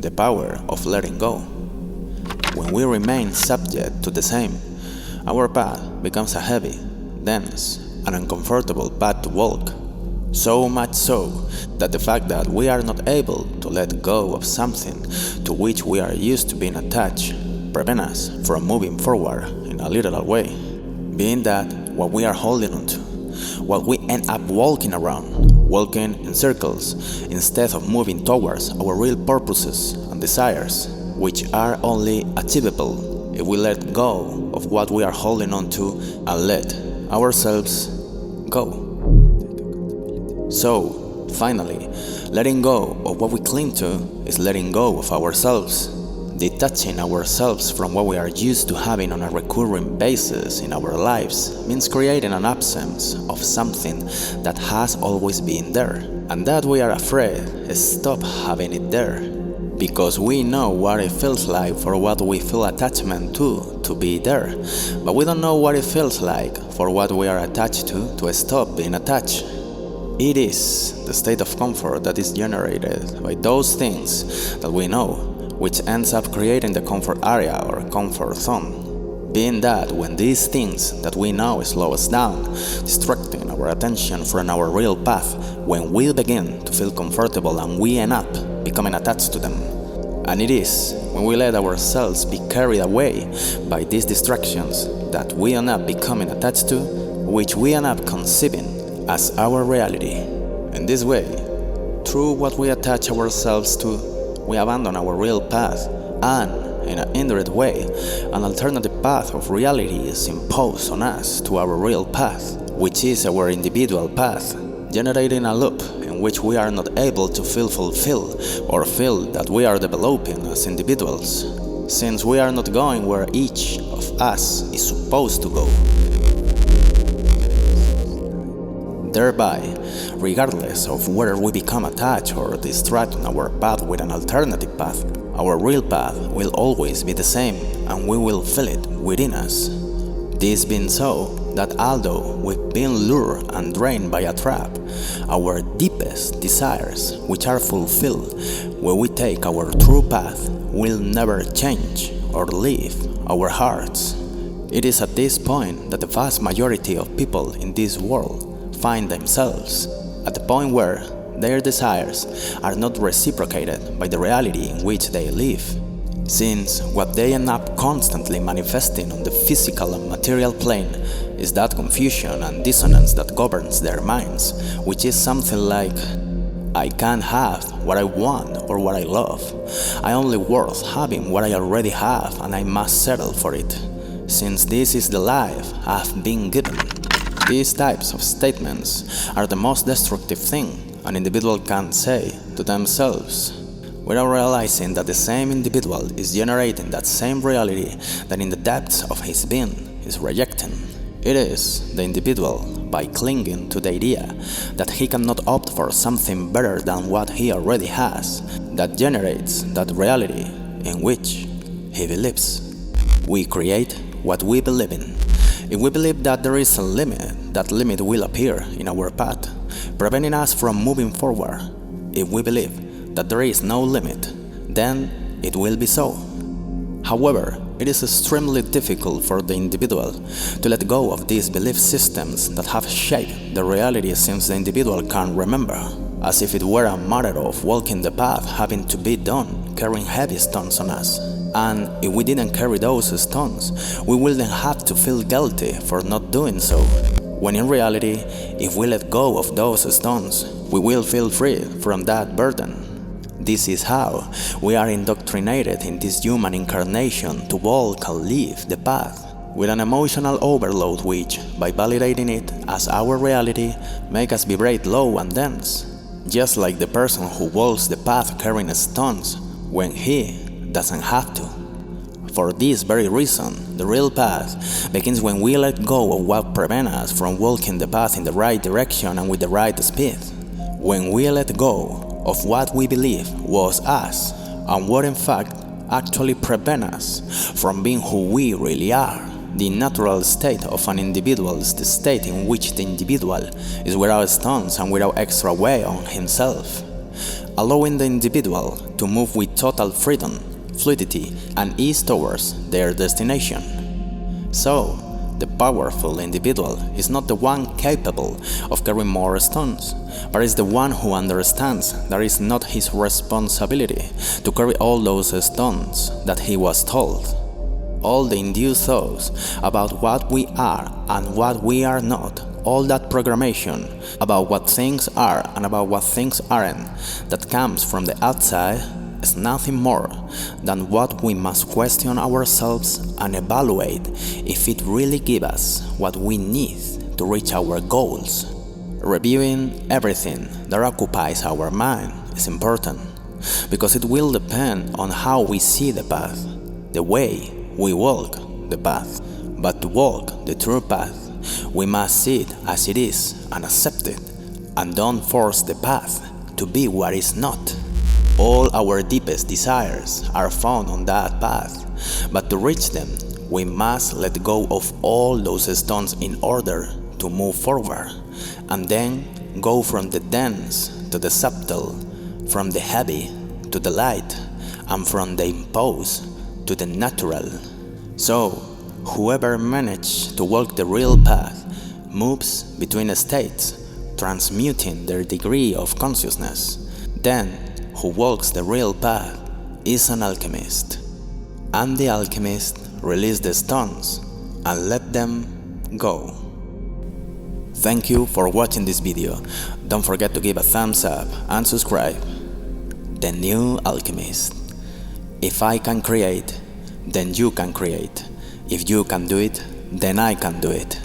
the power of letting go. When we remain subject to the same, our path becomes a heavy, dense, and uncomfortable path to walk. So much so that the fact that we are not able to let go of something to which we are used to being attached prevent us from moving forward in a literal way, being that what we are holding onto, what we end up walking around, walking in circles instead of moving towards our real purposes and desires, which are only achievable if we let go of what we are holding on to and let ourselves go. So, finally, letting go of what we cling to is letting go of ourselves. Detaching ourselves from what we are used to having on a recurring basis in our lives means creating an absence of something that has always been there, and that we are afraid stop having it there. Because we know what it feels like for what we feel attachment to be there, but we don't know what it feels like for what we are attached to stop being attached. It is the state of comfort that is generated by those things that we know, which ends up creating the comfort area or comfort zone. Being that when these things that we know slow us down, distracting our attention from our real path, when we begin to feel comfortable and we end up becoming attached to them. And it is when we let ourselves be carried away by these distractions that we end up becoming attached to, which we end up conceiving as our reality. In this way, through what we attach ourselves to, we abandon our real path, and, in an indirect way, an alternative path of reality is imposed on us to our real path, which is our individual path, generating a loop in which we are not able to feel fulfilled or feel that we are developing as individuals, since we are not going where each of us is supposed to go. Thereby, regardless of whether we become attached or distract on our path with an alternative path, our real path will always be the same and we will feel it within us. This being so, that although we've been lured and drained by a trap, our deepest desires, which are fulfilled when we take our true path, will never change or leave our hearts. It is at this point that the vast majority of people in this world find themselves at the point where their desires are not reciprocated by the reality in which they live, since what they end up constantly manifesting on the physical and material plane is that confusion and dissonance that governs their minds, which is something like, I can't have what I want or what I love. I only worth having what I already have and I must settle for it, since this is the life I've been given. These types of statements are the most destructive thing an individual can say to themselves, without realizing that the same individual is generating that same reality that in the depths of his being is rejecting. It is the individual, by clinging to the idea that he cannot opt for something better than what he already has, that generates that reality in which he believes. We create what we believe in. If we believe that there is a limit, that limit will appear in our path, preventing us from moving forward. If we believe that there is no limit, then it will be so. However, it is extremely difficult for the individual to let go of these belief systems that have shaped the reality since the individual can remember, as if it were a matter of walking the path having to be done, carrying heavy stones on us. And if we didn't carry those stones, we wouldn't have to feel guilty for not doing so. When in reality, if we let go of those stones, we will feel free from that burden. This is how we are indoctrinated in this human incarnation to walk and live the path, with an emotional overload which, by validating it as our reality, make us vibrate low and dense, just like the person who walks the path carrying stones when he doesn't have to. For this very reason, the real path begins when we let go of what prevents us from walking the path in the right direction and with the right speed. When we let go of what we believe was us and what in fact actually prevents us from being who we really are. The natural state of an individual is the state in which the individual is without stones and without extra weight on himself. allowing the individual to move with total freedom, fluidity, and ease towards their destination. So, the powerful individual is not the one capable of carrying more stones, but is the one who understands that it is not his responsibility to carry all those stones that he was told. All the induced thoughts about what we are and what we are not, all that programmation about what things are and about what things aren't that comes from the outside is nothing more than what we must question ourselves and evaluate if it really gives us what we need to reach our goals. Reviewing everything that occupies our mind is important because it will depend on how we see the path, the way we walk the path. But to walk the true path, we must see it as it is and accept it, and don't force the path to be what is not. All our deepest desires are found on that path, but to reach them, we must let go of all those stones in order to move forward, and then go from the dense to the subtle, from the heavy to the light, and from the imposed to the natural. So, whoever managed to walk the real path moves between states, transmuting their degree of consciousness. Then, who walks the real path is an alchemist. And the alchemist released the stones and let them go. Thank you for watching this video. Don't forget to give a thumbs up and subscribe. The New Alchemist. If I can create, then you can create. If you can do it, then I can do it.